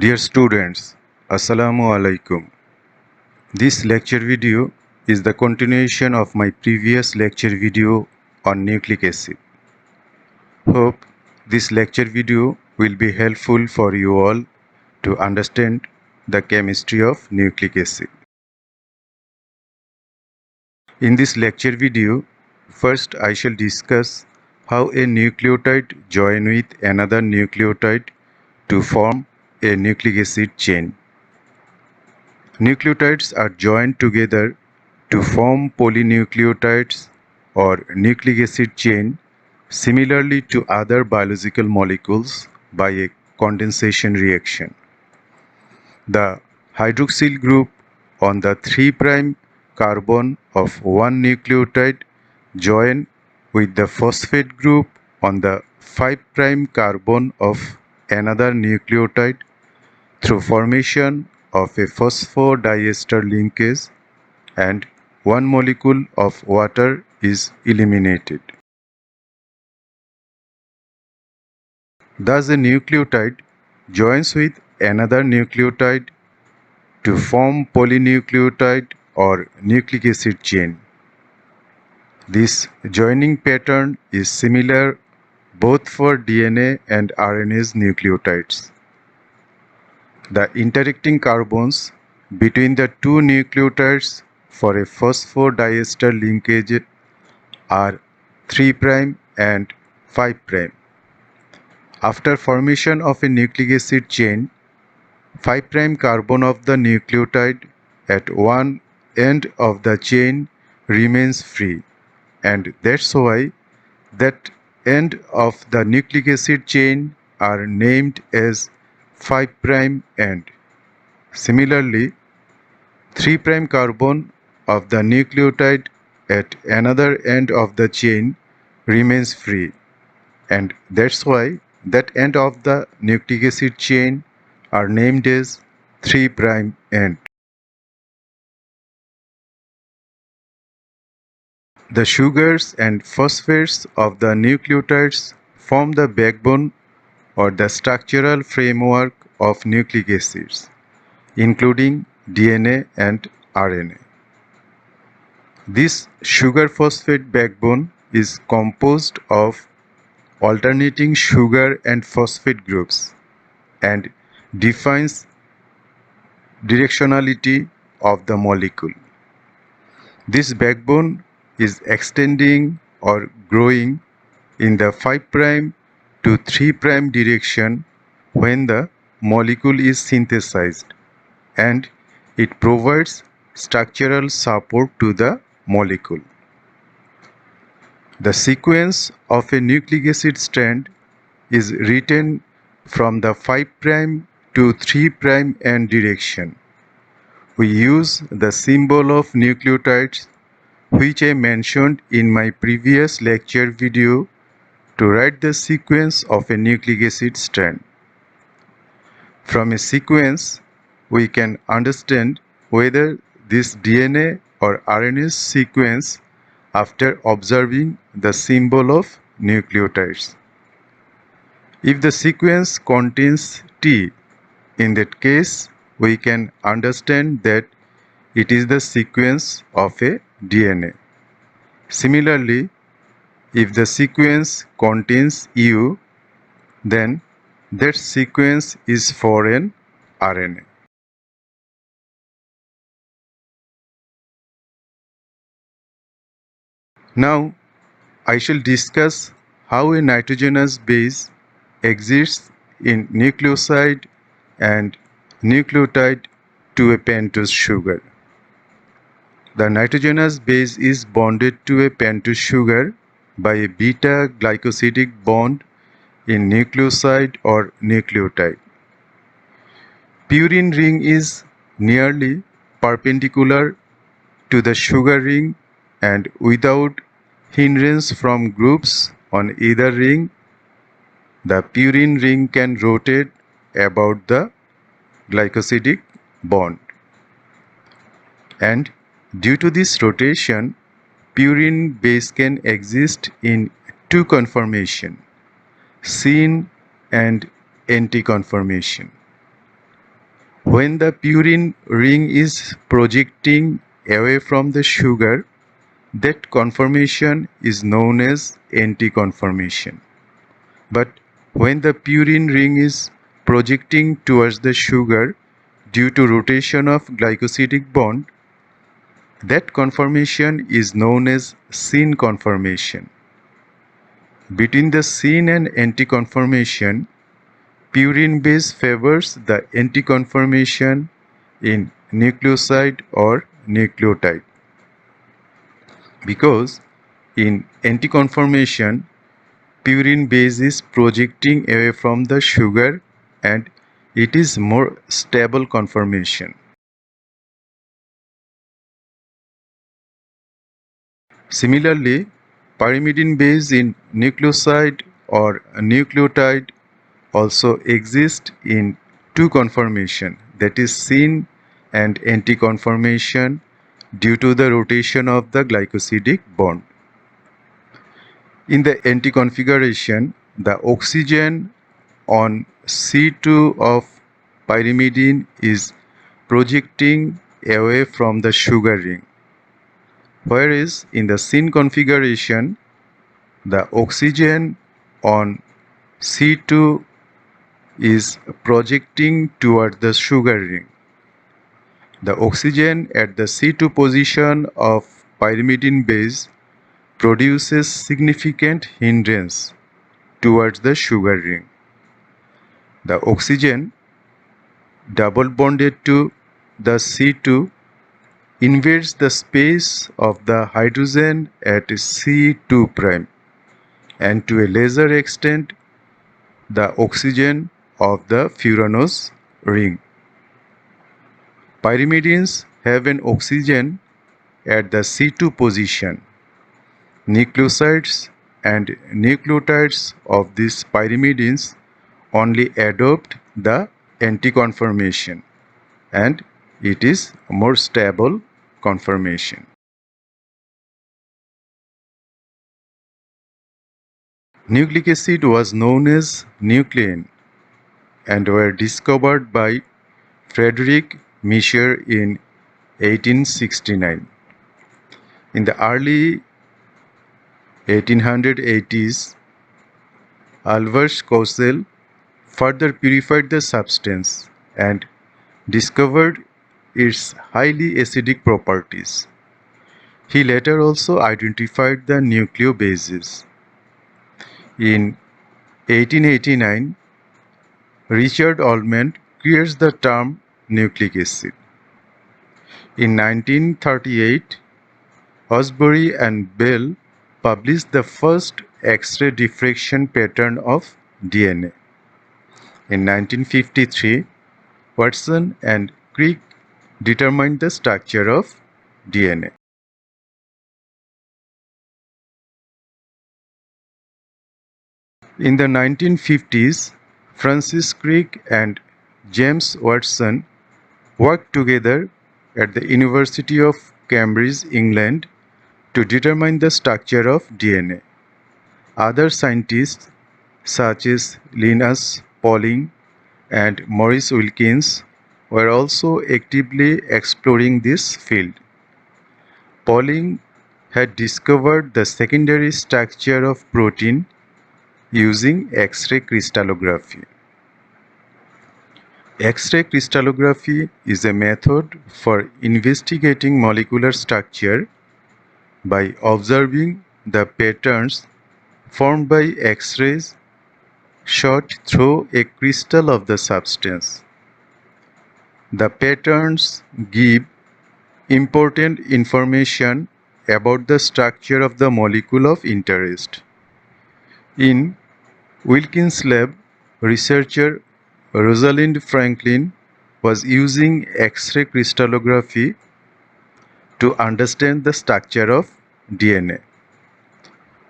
Dear students, Assalamu alaikum. This lecture video is the continuation of my previous lecture video on nucleic acid. Hope this lecture video will be helpful for you all to understand the chemistry of nucleic acid. In this lecture video, first I shall discuss how a nucleotide join with another nucleotide to form a nucleic acid chain. Nucleotides are joined together to form polynucleotides or nucleic acid chain similarly to other biological molecules by a condensation reaction. The hydroxyl group on the 3' carbon of one nucleotide join with the phosphate group on the 5' carbon of another nucleotide through formation of a phosphodiester linkage, and one molecule of water is eliminated. Thus a nucleotide joins with another nucleotide to form polynucleotide or nucleic acid chain. This joining pattern is similar both for DNA and RNA's nucleotides. The interacting carbons between the two nucleotides for a phosphodiester linkage are 3' and 5'. After formation of a nucleic acid chain, 5' carbon of the nucleotide at one end of the chain remains free, and that's why that end of the nucleic acid chain are named as 5' end. Similarly, 3' carbon of the nucleotide at another end of the chain remains free, and that's why that end of the nucleic acid chain are named as 3' end. The sugars and phosphates of the nucleotides form the backbone or the structural framework of nucleic acids, including DNA and RNA. This sugar-phosphate backbone is composed of alternating sugar and phosphate groups and defines directionality of the molecule. This backbone is extending or growing in the 5' to 3' direction when the molecule is synthesized, and it provides structural support to the molecule. The sequence of a nucleic acid strand is written from the 5' to 3' end direction. We use the symbol of nucleotides, which I mentioned in my previous lecture video, to write the sequence of a nucleic acid strand. From a sequence, we can understand whether this DNA or RNA sequence after observing the symbol of nucleotides. If the sequence contains T, in that case, we can understand that it is the sequence of a DNA. Similarly, if the sequence contains U, then that sequence is for an RNA. Now, I shall discuss how a nitrogenous base exists in nucleoside and nucleotide to a pentose sugar. The nitrogenous base is bonded to a pentose sugar by a beta glycosidic bond in nucleoside or nucleotide. Purine ring is nearly perpendicular to the sugar ring and without hindrance from groups on either ring, the purine ring can rotate about the glycosidic bond. And due to this rotation, purine base can exist in two conformations, syn and anti conformation. When the purine ring is projecting away from the sugar, that conformation is known as anti-conformation. But when the purine ring is projecting towards the sugar due to rotation of glycosidic bond, that conformation is known as syn conformation. Between the syn and anti-conformation, purine base favors the anti-conformation in nucleoside or nucleotide. Because in anti-conformation, purine base is projecting away from the sugar and it is more stable conformation. Similarly, pyrimidine base in nucleoside or nucleotide also exist in two conformation, that is syn and anti-conformation, due to the rotation of the glycosidic bond. In the anti-configuration, the oxygen on C2 of pyrimidine is projecting away from the sugar ring, whereas in the syn configuration, the oxygen on C2 is projecting toward the sugar ring. The oxygen at the C2 position of pyrimidine base produces significant hindrance towards the sugar ring. The oxygen double bonded to the C2 invades the space of the hydrogen at C2' and to a lesser extent the oxygen of the furanose ring. Pyrimidines have an oxygen at the C2 position. Nucleosides and nucleotides of these pyrimidines only adopt the anti-conformation and it is a more stable conformation. Nucleic acid was known as nuclein and were discovered by Frederick Miescher in 1869. In the early 1880s, Albert Cousel further purified the substance and discovered its highly acidic properties. He later also identified the nucleobases. In 1889, Richard Ullmann creates the term nucleic acid. In 1938, Osbury and Bell published the first X-ray diffraction pattern of DNA. In 1953, Watson and Crick determined the structure of DNA. In the 1950s, Francis Crick and James Watson worked together at the University of Cambridge, England, to determine the structure of DNA. Other scientists such as Linus Pauling and Maurice Wilkins were also actively exploring this field. Pauling had discovered the secondary structure of protein using X-ray crystallography. X-ray crystallography is a method for investigating molecular structure by observing the patterns formed by X-rays shot through a crystal of the substance. The patterns give important information about the structure of the molecule of interest. In Wilkins' lab, researcher Rosalind Franklin was using X-ray crystallography to understand the structure of DNA.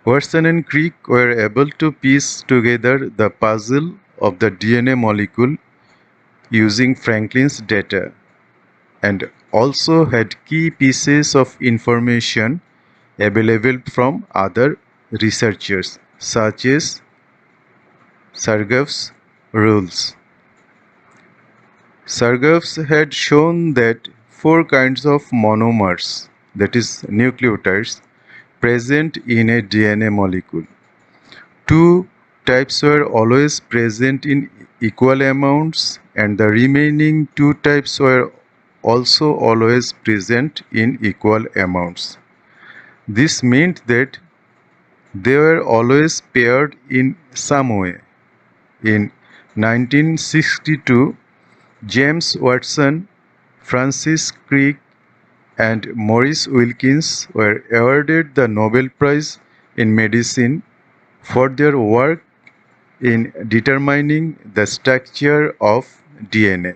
Watson and Crick were able to piece together the puzzle of the DNA molecule using Franklin's data and also had key pieces of information available from other researchers such as Sergev's rules. Sargaffs had shown that four kinds of monomers, that is nucleotides, present in a DNA molecule. Two types were always present in equal amounts, and the remaining two types were also always present in equal amounts. This meant that they were always paired in some way. In 1962, James Watson, Francis Crick, and Maurice Wilkins were awarded the Nobel Prize in Medicine for their work in determining the structure of DNA.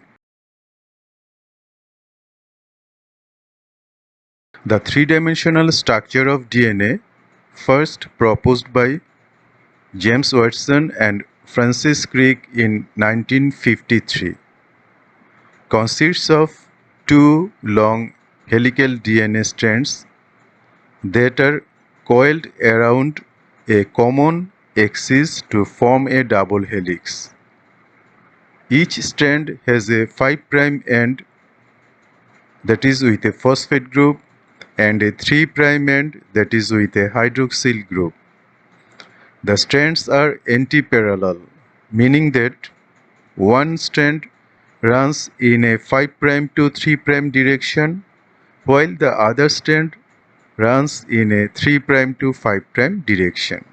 The three-dimensional structure of DNA, first proposed by James Watson and Francis Crick in 1953, consists of two long helical DNA strands that are coiled around a common axis to form a double helix. Each strand has a 5' end, that is with a phosphate group, and a 3' end, that is with a hydroxyl group. The strands are anti-parallel, meaning that one strand runs in a 5' to 3' direction, while the other strand runs in a 3' to 5' direction.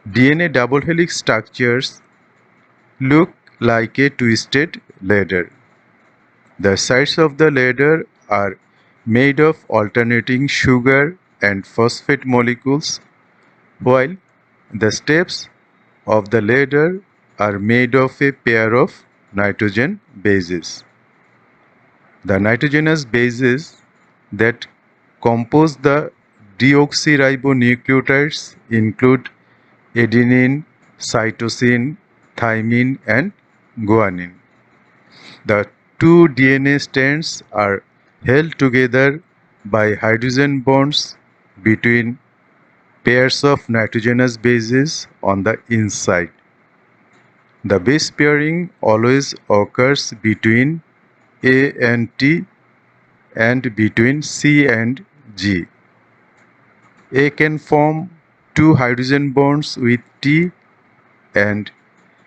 DNA double helix structures look like a twisted ladder. The sides of the ladder are made of alternating sugar and phosphate molecules, while the steps of the ladder are made of a pair of nitrogen bases. The nitrogenous bases that compose the deoxyribonucleotides include adenine, cytosine, thymine, and guanine. The two DNA strands are held together by hydrogen bonds between pairs of nitrogenous bases on the inside. The base pairing always occurs between A and T and between C and G. A can form two hydrogen bonds with T, and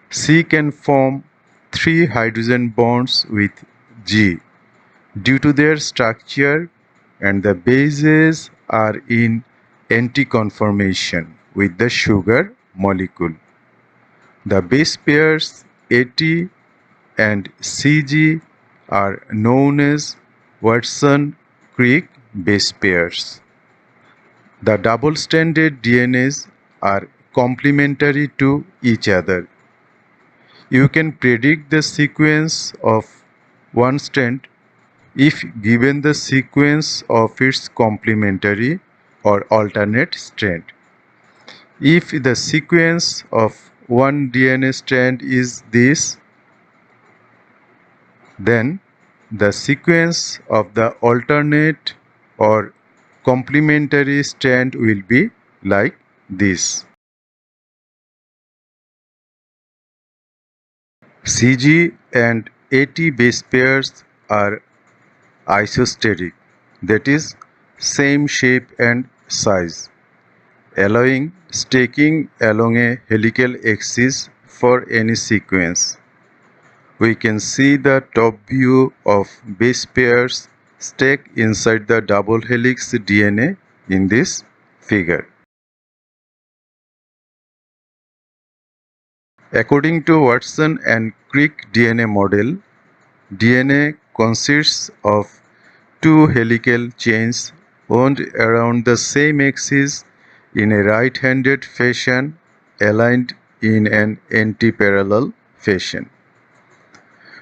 C can form three hydrogen bonds with G due to their structure, and the bases are in anti-conformation with the sugar molecule. The base pairs AT and CG are known as Watson-Crick base pairs. The double-stranded DNAs are complementary to each other. You can predict the sequence of one strand if given the sequence of its complementary or alternate strand. If the sequence of one DNA strand is this, then the sequence of the alternate or complementary strand will be like this. CG and AT base pairs are isosteric, that is, same shape and size, allowing stacking along a helical axis for any sequence. We can see the top view of base pairs stacked inside the double helix DNA in this figure. According to Watson and Crick DNA model, DNA consists of two helical chains wound around the same axis in a right-handed fashion aligned in an anti-parallel fashion.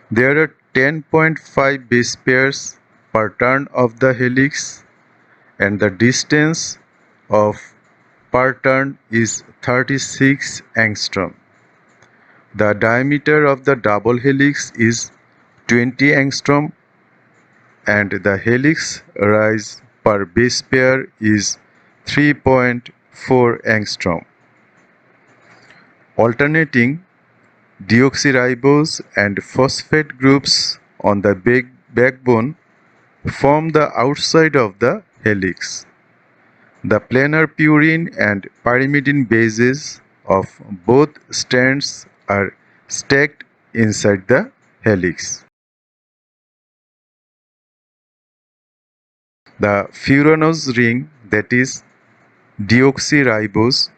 There are 10.5 base pairs per turn of the helix, and the distance of per turn is 36 angstrom. The diameter of the double helix is 20 angstrom, and the helix rise per base pair is 3.4 angstrom. Alternating deoxyribose and phosphate groups on the backbone form the outside of the helix. The planar purine and pyrimidine bases of both strands are stacked inside the helix. The furanose ring, that is deoxyribose,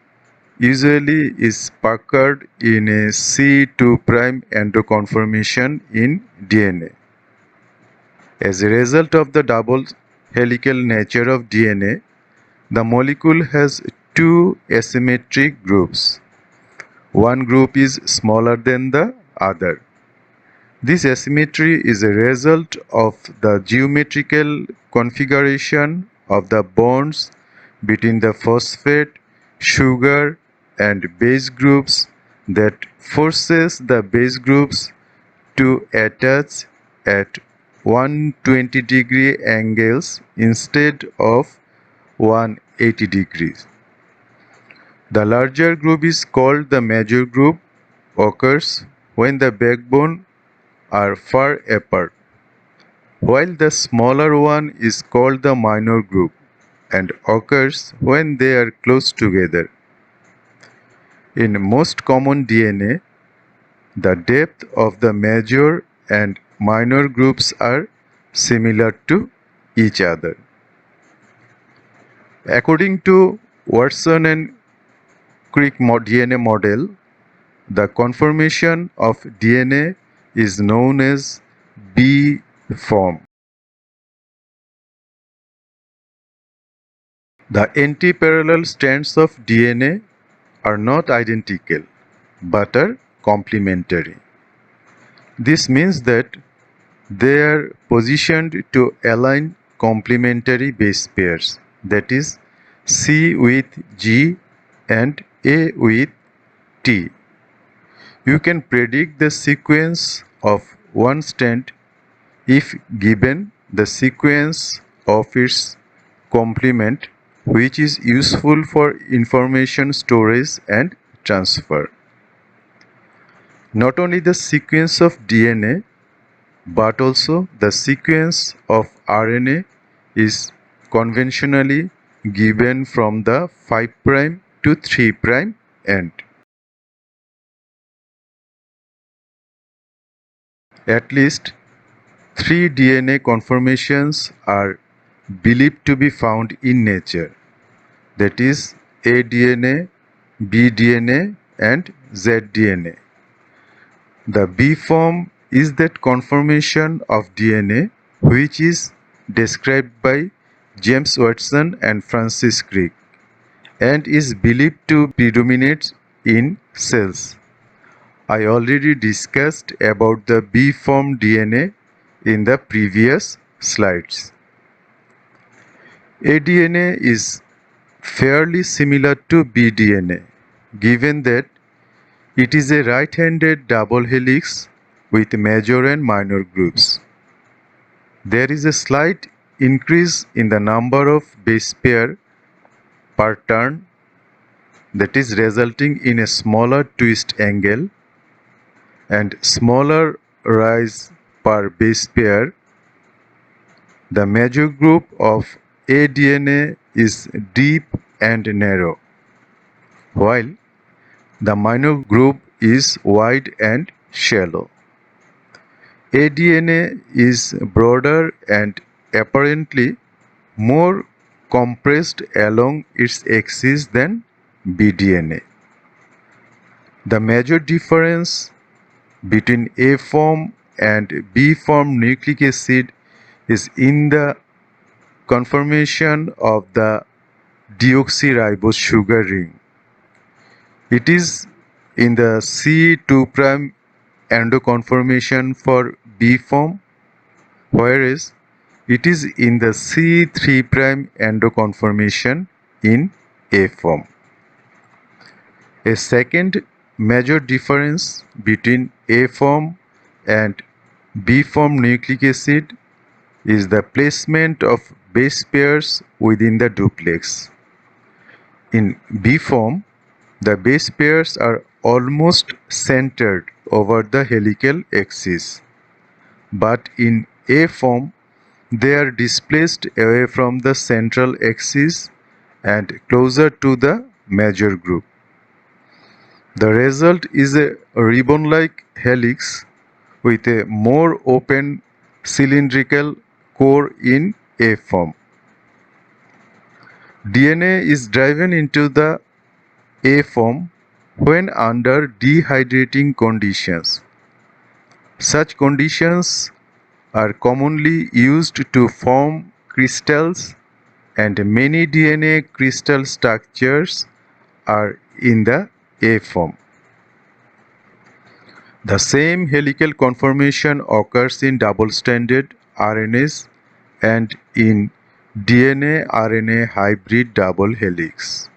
usually is puckered in a C2' endo conformation in DNA. As a result of the double helical nature of DNA, the molecule has two asymmetric groups. One group is smaller than the other. This asymmetry is a result of the geometrical configuration of the bonds between the phosphate, sugar, and base groups that forces the base groups to attach at 120-degree angles instead of 180 degrees. The larger group is called the major group, occurs when the backbone are far apart, while the smaller one is called the minor group and occurs when they are close together. In most common DNA, the depth of the major and minor groups are similar to each other. According to Watson and Crick DNA model, the conformation of DNA is known as B form. The antiparallel strands of DNA are not identical but are complementary. This means that they are positioned to align complementary base pairs, that is, C with G and A with T. You can predict the sequence of one strand if given the sequence of its complement, which is useful for information storage and transfer. Not only the sequence of DNA, but also the sequence of RNA is conventionally given from the 5' to 3' end. At least 3 DNA conformations are believed to be found in nature, that is aDNA, bDNA, and zDNA. The B form is that conformation of DNA which is described by James Watson and Francis Crick and is believed to predominate in cells. I already discussed about the B form DNA in the previous slides. aDNA is fairly similar to bDNA, given that it is a right-handed double helix with major and minor groups. There is a slight increase in the number of base pair per turn, that is resulting in a smaller twist angle and smaller rise per base pair. The major group of aDNA is deep and narrow, while the minor group is wide and shallow. aDNA is broader and apparently more compressed along its axis than bDNA. The major difference between A form and B form nucleic acid is in the conformation of the deoxyribose sugar ring. It is in the C2' endo conformation for B form, whereas it is in the C3' endo conformation in A form. A second major difference between A form and B form nucleic acid is the placement of base pairs within the duplex. In B form, the base pairs are almost centered over the helical axis, but in A form, they are displaced away from the central axis and closer to the major group. The result is a ribbon-like helix with a more open cylindrical core in A form. DNA is driven into the A form when under dehydrating conditions. Such conditions are commonly used to form crystals, and many DNA crystal structures are in the A form. The same helical conformation occurs in double-stranded RNAs and in DNA-RNA hybrid double helix.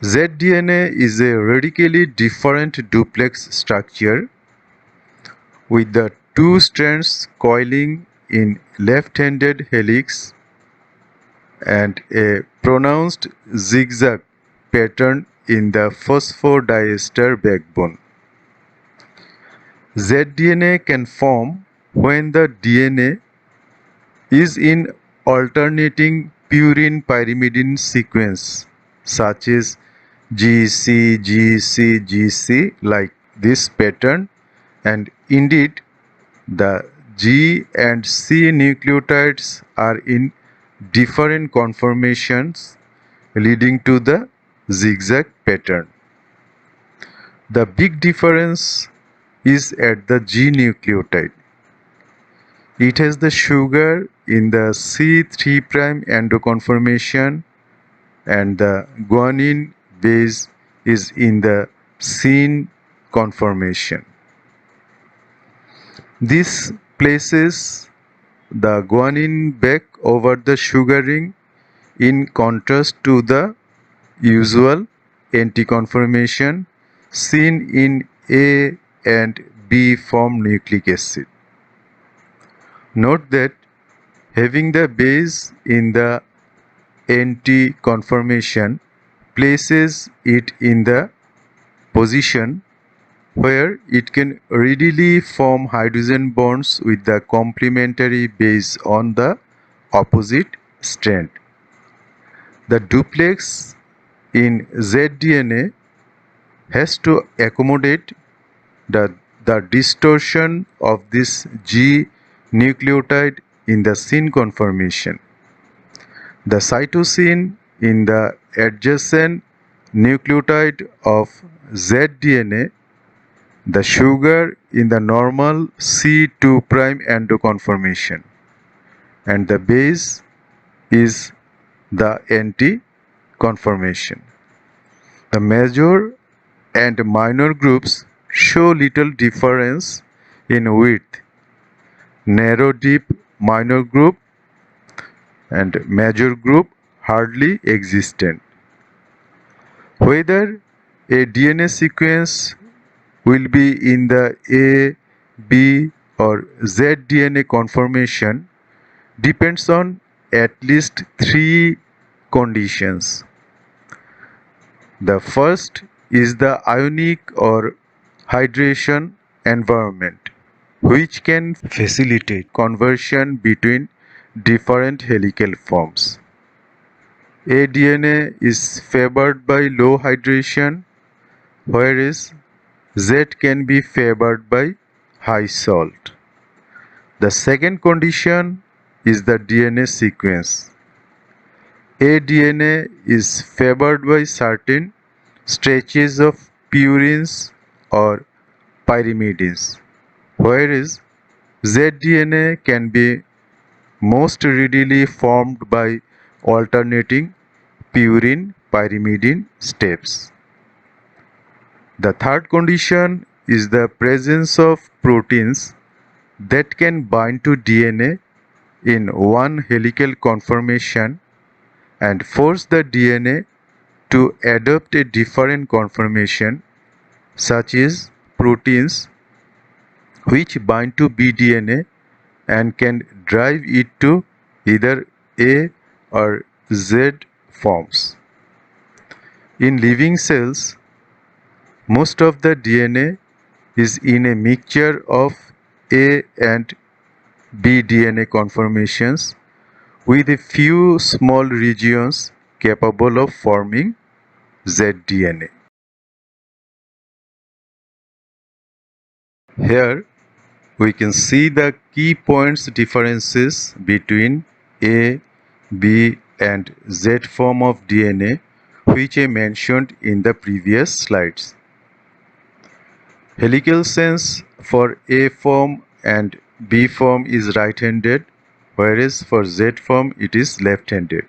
zDNA is a radically different duplex structure with the two strands coiling in left-handed helix and a pronounced zigzag pattern in the phosphodiester backbone. zDNA can form when the DNA is in alternating purine-pyrimidine sequence such as GC, GC, GC like this pattern, and indeed the G and C nucleotides are in different conformations leading to the zigzag pattern. The big difference is at the G nucleotide. It has the sugar in the C3' endoconformation and the guanine base is in the syn conformation. This places the guanine back over the sugar ring in contrast to the usual anti-conformation seen in A and B form nucleic acid. Note that having the base in the anti-conformation places it in the position where it can readily form hydrogen bonds with the complementary base on the opposite strand. The duplex in zDNA has to accommodate the distortion of this G nucleotide in the syn conformation. The cytosine in the adjacent nucleotide of zDNA, the sugar in the normal C2' endoconformation, and the base is the anti-conformation. The major and minor groups show little difference in width. Narrow deep minor group and major group hardly existent. Whether a DNA sequence will be in the A, B or Z DNA conformation depends on at least three conditions. The first is the ionic or hydration environment, which can facilitate conversion between different helical forms. aDNA is favored by low hydration, whereas Z can be favored by high salt. The second condition is the DNA sequence. aDNA is favored by certain stretches of purines or pyrimidines, whereas zDNA can be most readily formed by alternating purine-pyrimidine steps. The third condition is the presence of proteins that can bind to DNA in one helical conformation and force the DNA to adopt a different conformation, such as proteins which bind to bDNA and can drive it to either A or Z forms. In living cells, Most of the DNA is in a mixture of A and B DNA conformations with a few small regions capable of forming zDNA. Here we can see the key points differences between A, B and Z form of DNA which I mentioned in the previous slides. Helical sense for A form and B form is right-handed, whereas for Z form it is left-handed.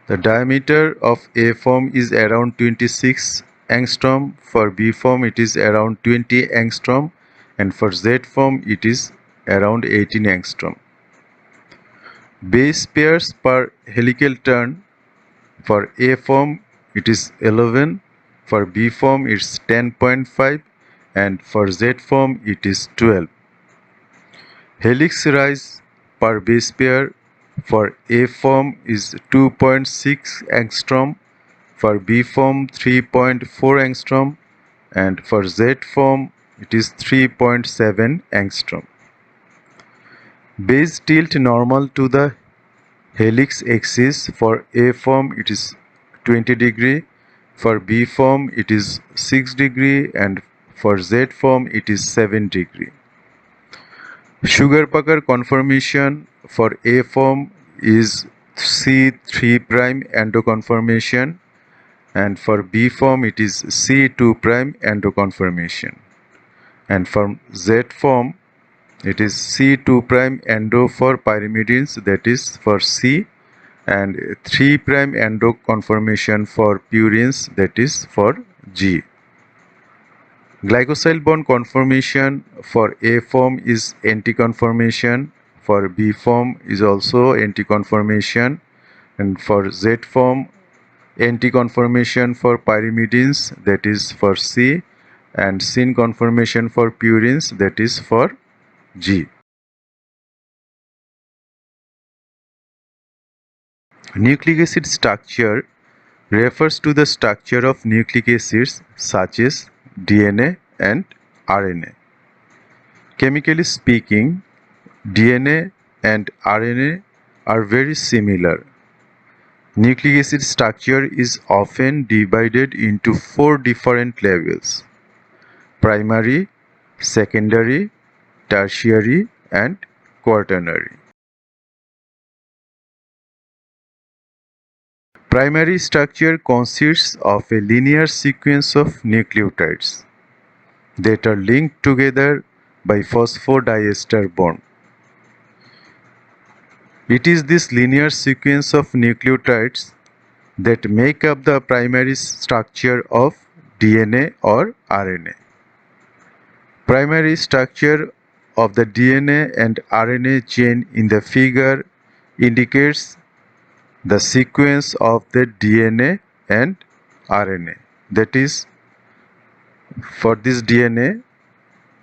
The diameter of A form is around 26 angstrom, for B form it is around 20 angstrom, and for Z form it is around 18 angstrom. Base pairs per helical turn for A form it is 11, for B form it's 10.5 and for Z form it is 12. Helix rise per base pair for A form is 2.6 angstrom, for B form 3.4 angstrom and for Z form it is 3.7 angstrom. Base tilt normal to the helix axis for A form it is 20 degree, for B form it is 6 degree and for Z form it is 7 degree. Sugar-Pucker conformation for A form is C3' endo conformation and for B form it is C2' endo conformation, and for Z form it is C2' endo for pyrimidines, that is for C, and 3' endo conformation for purines, that is for G. Glycosyl bond conformation for A form is anti-conformation, for B form is also anti-conformation, and for Z form anti-conformation for pyrimidines, that is for C, and syn conformation for purines, that is for G. Nucleic acid structure refers to the structure of nucleic acids such as DNA and RNA. Chemically speaking, DNA and RNA are very similar. Nucleic acid structure is often divided into 4 different levels: primary, secondary, tertiary, and quaternary. Primary structure consists of a linear sequence of nucleotides that are linked together by phosphodiester bond. It is this linear sequence of nucleotides that make up the primary structure of DNA or RNA. Primary structure of the DNA and RNA chain in the figure indicates the sequence of the DNA and RNA. That is, for this DNA,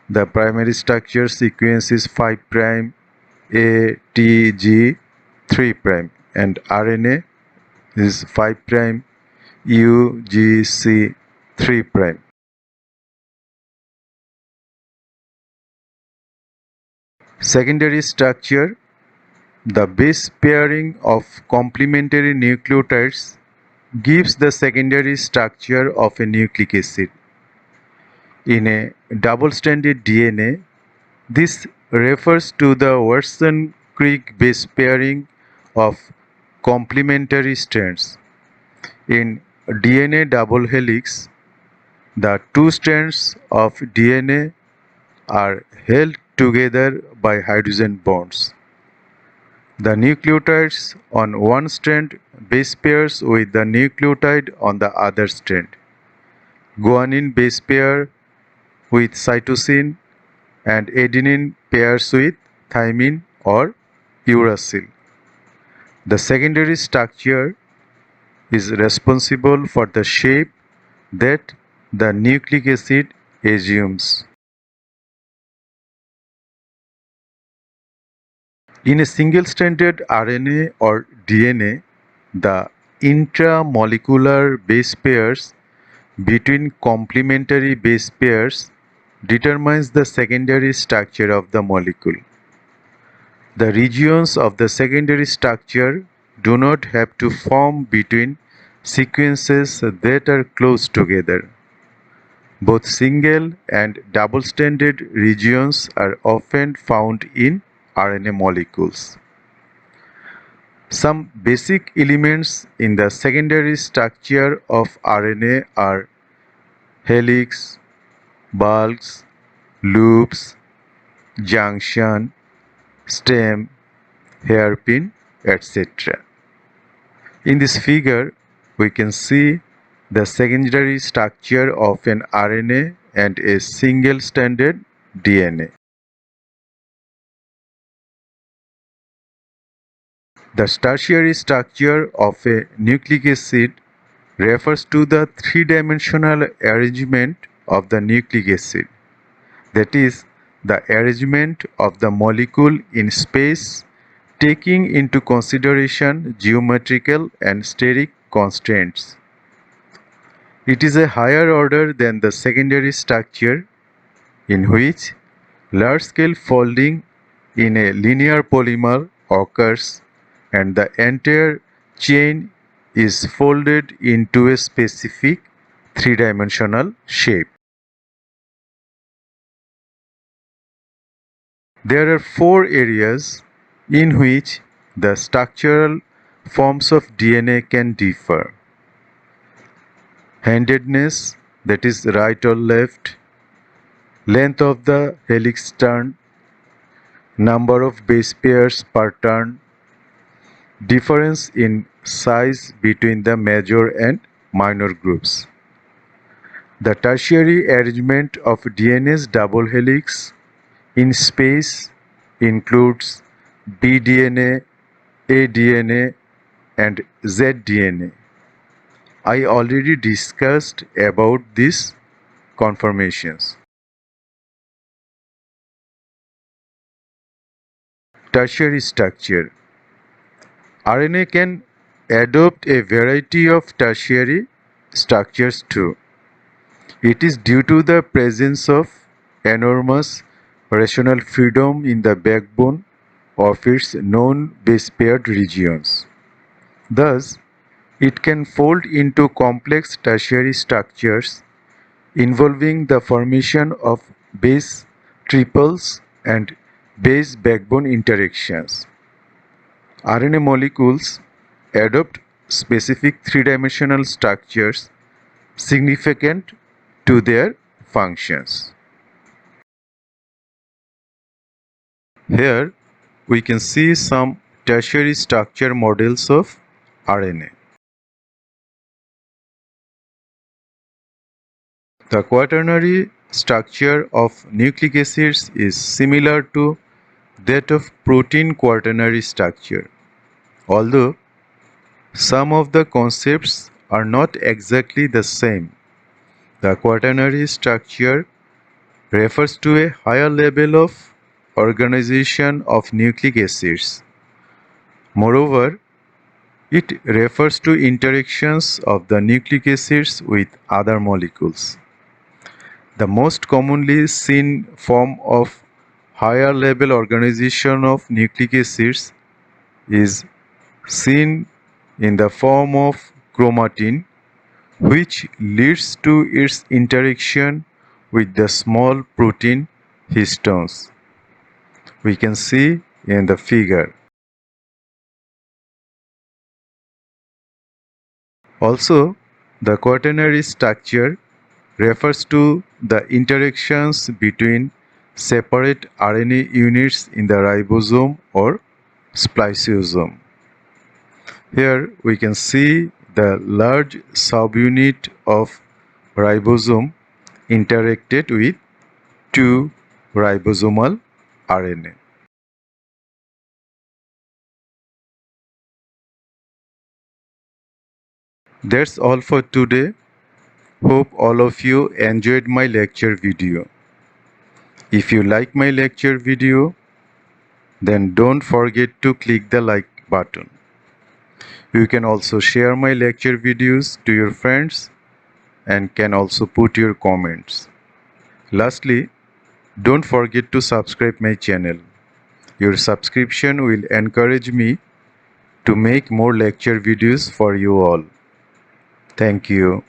the primary structure sequence is 5' A, T, G, 3', and RNA is 5' U, G, C, 3'. Secondary structure: the base pairing of complementary nucleotides gives the secondary structure of a nucleic acid. In a double-stranded DNA, this refers to the Watson-Crick base pairing of complementary strands. In DNA double helix, the two strands of DNA are held together by hydrogen bonds. The nucleotides on one strand base pairs with the nucleotide on the other strand. Guanine base pair with cytosine and adenine pairs with thymine or uracil. The secondary structure is responsible for the shape that the nucleic acid assumes. In a single-stranded RNA or DNA, the intramolecular base pairs between complementary base pairs determines the secondary structure of the molecule. The regions of the secondary structure do not have to form between sequences that are close together. Both single and double-stranded regions are often found in RNA molecules. Some basic elements in the secondary structure of RNA are helix, bulks, loops, junction, stem, hairpin, etc. In this figure, we can see the secondary structure of an RNA and a single-stranded DNA. The tertiary structure of a nucleic acid refers to the three-dimensional arrangement of the nucleic acid, that is, the arrangement of the molecule in space taking into consideration geometrical and steric constraints. It is a higher order than the secondary structure, in which large-scale folding in a linear polymer occurs and the entire chain is folded into a specific three-dimensional shape. There are four areas in which the structural forms of DNA can differ: handedness, that is right or left, length of the helix turn, number of base pairs per turn, difference in size between the major and minor groups. The tertiary arrangement of DNA's double helix in space includes bDNA, aDNA, and zDNA. I already discussed about these conformations. Tertiary structure. RNA can adopt a variety of tertiary structures too. It is due to the presence of enormous rational freedom in the backbone of its known base paired regions. Thus, it can fold into complex tertiary structures involving the formation of base triples and base backbone interactions. RNA molecules adopt specific three-dimensional structures significant to their functions. Here we can see some tertiary structure models of RNA. The quaternary structure of nucleic acids is similar to that of protein quaternary structure, although some of the concepts are not exactly the same. The quaternary structure refers to a higher level of organization of nucleic acids. Moreover, it refers to interactions of the nucleic acids with other molecules. The most commonly seen form of higher level organization of nucleic acids is seen in the form of chromatin, which leads to its interaction with the small protein histones. We can see in the figure. Also, the quaternary structure refers to the interactions between separate RNA units in the ribosome or spliceosome. Here we can see the large subunit of ribosome interacted with two ribosomal RNA. That's all for today. Hope all of you enjoyed my lecture video. If you like my lecture video, then don't forget to click the like button. You can also share my lecture videos to your friends and can also put your comments. Lastly, don't forget to subscribe my channel. Your subscription will encourage me to make more lecture videos for you all. Thank you.